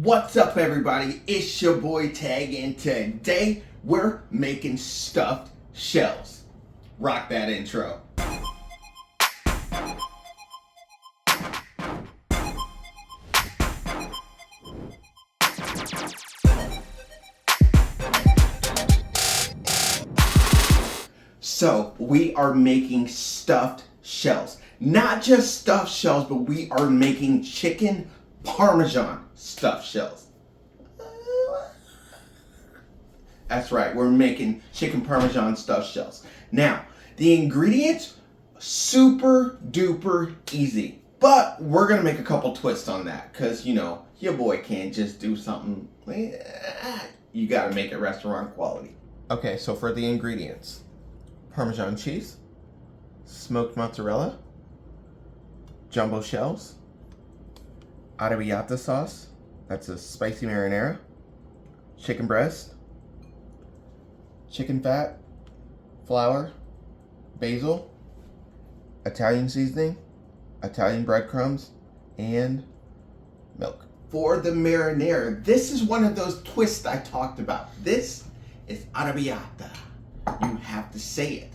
What's up, everybody? It's your boy Tag, and today we're making stuffed shells. Rock that intro. So we are making stuffed shells. Not just stuffed shells, but we are making chicken Parmesan stuffed shells. That's right, we're making chicken Parmesan stuffed shells. Now, the ingredients, super duper easy. But we're gonna make a couple twists on that, because you know, your boy can't just do something. You gotta make it restaurant quality. Okay, so for the ingredients, Parmesan cheese, smoked mozzarella, jumbo shells, Arrabiata sauce, that's a spicy marinara, chicken breast, chicken fat, flour, basil, Italian seasoning, Italian breadcrumbs, and milk. For the marinara, this is one of those twists I talked about. This is Arrabiata. You have to say it.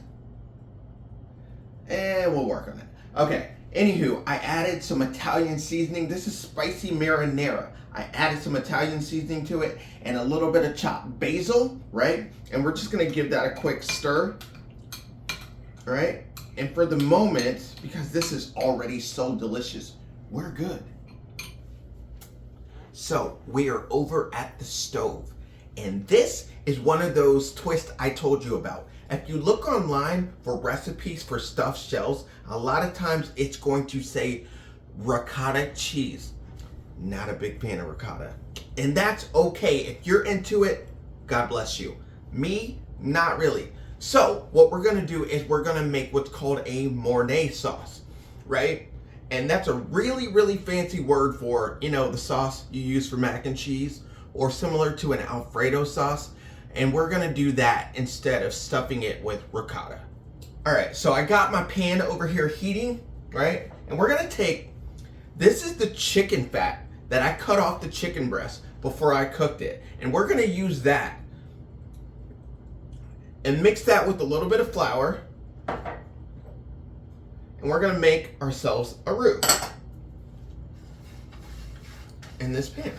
And we'll work on it. Okay, anywho, I added some Italian seasoning. This is spicy marinara. I added some Italian seasoning to it and a little bit of chopped basil, right? And we're just gonna give that a quick stir, all right? And for the moment, because this is already so delicious, we're good. So we are over at the stove. And this is one of those twists I told you about. If you look online for recipes for stuffed shells, a lot of times it's going to say ricotta cheese. Not a big fan of ricotta. And that's okay. If you're into it, God bless you. Me, not really. So what we're gonna do is we're gonna make what's called a Mornay sauce, right? And that's a really, really fancy word for, you know, the sauce you use for mac and cheese, or similar to an Alfredo sauce. And we're gonna do that instead of stuffing it with ricotta. All right, so I got my pan over here heating, right? And we're gonna take, this is the chicken fat that I cut off the chicken breast before I cooked it. And we're gonna use that and mix that with a little bit of flour. And we're gonna make ourselves a roux in this pan.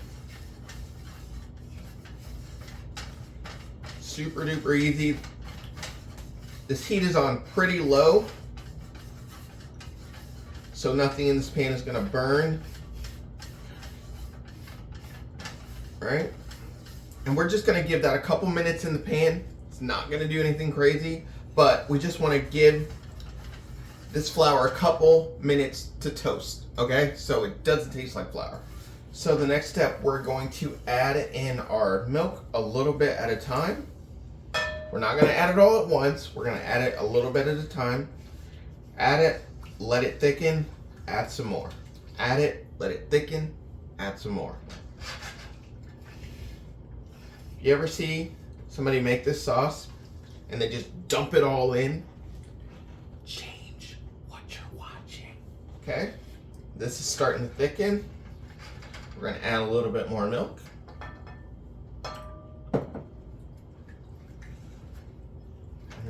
Super duper easy. This heat is on pretty low, so nothing in this pan is gonna burn. Right? And we're just gonna give that a couple minutes in the pan. It's not gonna do anything crazy, but we just wanna give this flour a couple minutes to toast, okay? So it doesn't taste like flour. So the next step, we're going to add in our milk a little bit at a time. We're not gonna add it all at once. We're gonna add it a little bit at a time. Add it, let it thicken, add some more. Add it, let it thicken, add some more. You ever see somebody make this sauce and they just dump it all in? Change what you're watching. Okay, this is starting to thicken. We're gonna add a little bit more milk. And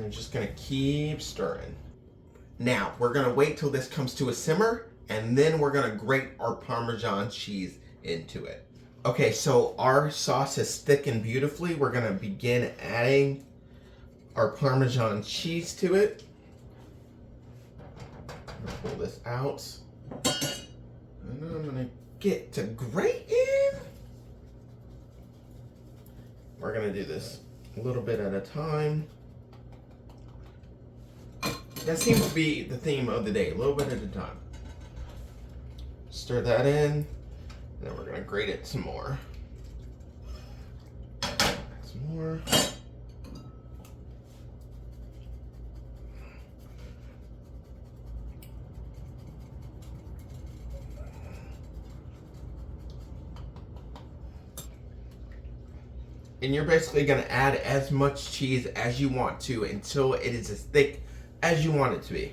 we're just gonna keep stirring. Now, we're gonna wait till this comes to a simmer, and then we're gonna grate our Parmesan cheese into it. Okay, so our sauce has thickened beautifully. We're gonna begin adding our Parmesan cheese to it. I'm gonna pull this out. And I'm gonna get to grating. We're gonna do this a little bit at a time. That seems to be the theme of the day, a little bit at a time. Stir that in, and then we're gonna grate it some more. Some more. And you're basically gonna add as much cheese as you want to until it is as thick as you want it to be.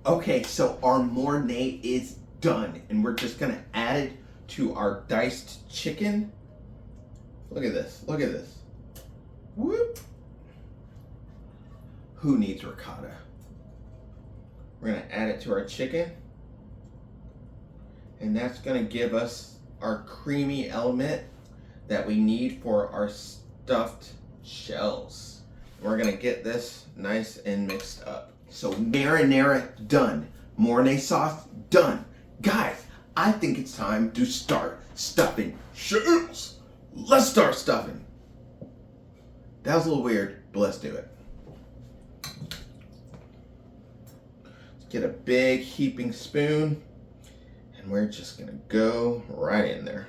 Okay, so our mornay is done, and we're just gonna add it to our diced chicken. Look at this, look at this. Whoop. Who needs ricotta? We're gonna add it to our chicken, and that's gonna give us our creamy element that we need for our stuffed shells. We're gonna get this nice and mixed up. So marinara done, mornay sauce done. Guys, I think it's time to start stuffing shells. Let's start stuffing. That was a little weird, but let's do it. Let's get a big heaping spoon, and we're just gonna go right in there.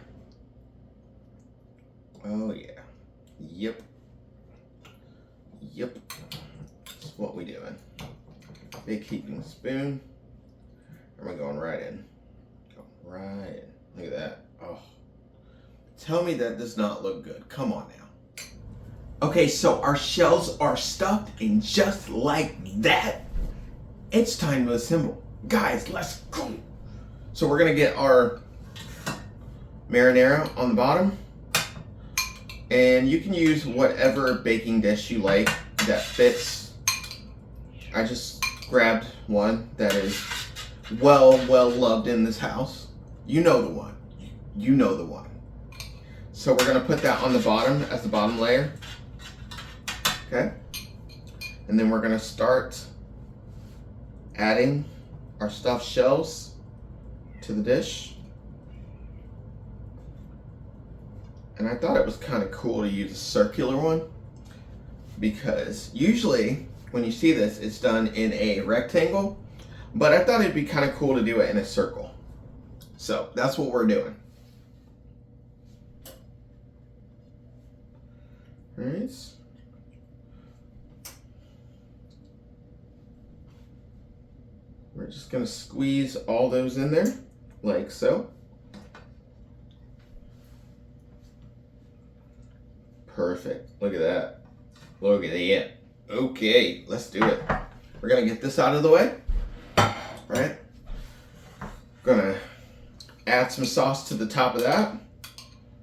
Oh yeah, yep. Yep, that's what we doing. Big heaping spoon, and we're going right in. Going right in. Look at that. Oh, tell me that does not look good. Come on now. Okay, so our shells are stuffed, and just like that, it's time to assemble. Guys, let's go. So we're gonna get our marinara on the bottom, and you can use whatever baking dish you like that fits. I just grabbed one that is well loved in this house. You know the one. You know the one. So we're gonna put that on the bottom as the bottom layer. Okay? And then we're gonna start adding our stuffed shells to the dish. And I thought it was kind of cool to use a circular one, because usually when you see this, it's done in a rectangle, but I thought it'd be kind of cool to do it in a circle. So that's what we're doing. All right. We're just gonna squeeze all those in there, like so. Perfect. Look at that. Look at that. Okay, let's do it. We're gonna get this out of the way. Right? Gonna add some sauce to the top of that.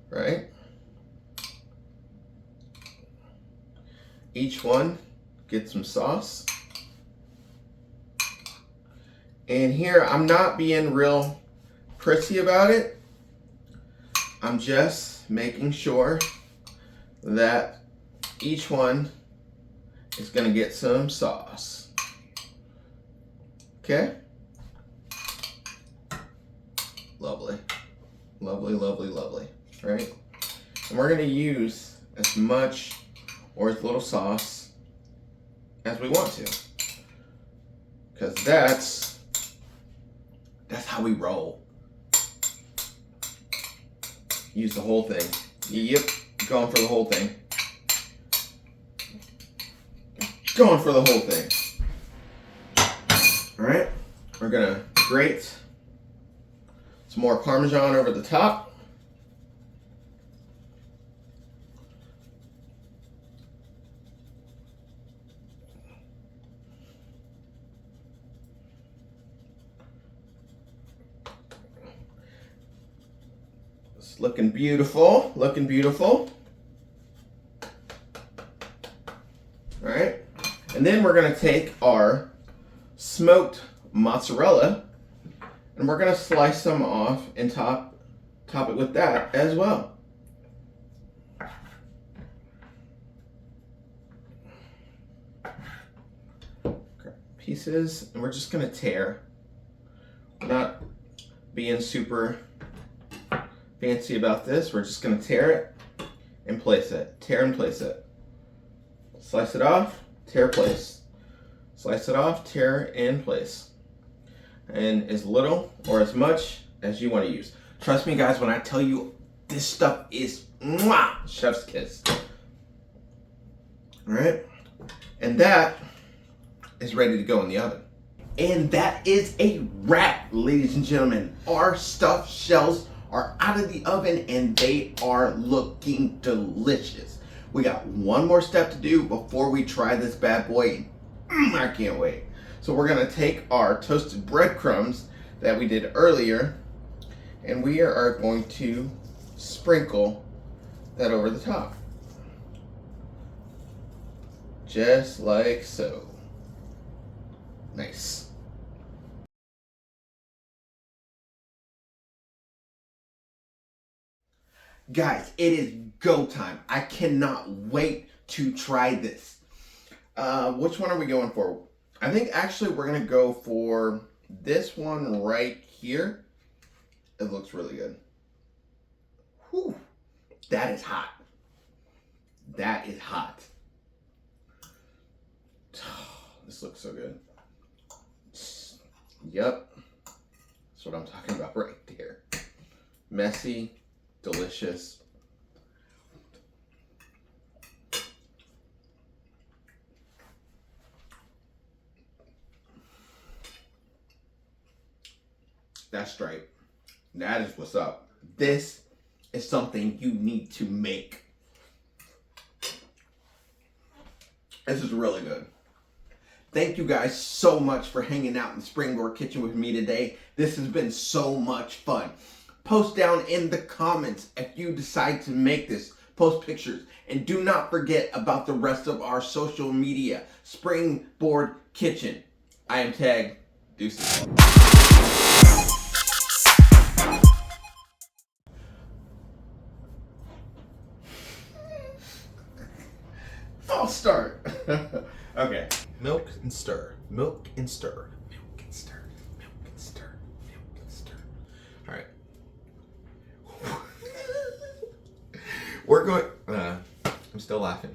Right? Each one get some sauce. And here, I'm not being real prissy about it. I'm just making sure that each one is gonna get some sauce. Okay? Lovely. Lovely, lovely, lovely. Right? And we're gonna use as much or as little sauce as we want to. Because that's how we roll. Use the whole thing. Yep. Going for the whole thing. Going for the whole thing. All right, we're gonna grate some more Parmesan over the top. It's looking beautiful, looking beautiful. All right, and then we're gonna take our smoked mozzarella and we're gonna slice some off and top it with that as well. Pieces, and we're just gonna tear. We're not being super fancy about this. We're just gonna tear it and place it. Tear and place it. Slice it off, tear, place. Slice it off, tear, and place. And as little or as much as you want to use. Trust me, guys, when I tell you this stuff is mwah, chef's kiss. All right, and that is ready to go in the oven. And that is a wrap, ladies and gentlemen. Our stuffed shells are out of the oven and they are looking delicious. We got one more step to do before we try this bad boy. I can't wait. So we're gonna take our toasted breadcrumbs that we did earlier, and we are going to sprinkle that over the top. Just like so. Nice. Guys, it is go time. I cannot wait to try this. Which one are we going for? I think actually we're gonna go for this one right here. It looks really good. Whew. That is hot. That is hot. This looks so good. Yep. That's what I'm talking about right there. Messy, delicious. That's right. That is what's up. This is something you need to make. This is really good. Thank you guys so much for hanging out in the Springboard kitchen with me today. This has been so much fun. Post down in the comments if you decide to make this. Post pictures. And do not forget about the rest of our social media. Springboard Kitchen. I am Tag. Deuces. False start. Okay. Milk and stir. Milk and stir. Milk and stir. Milk and stir. Milk and stir. All right. We're going. I'm still laughing.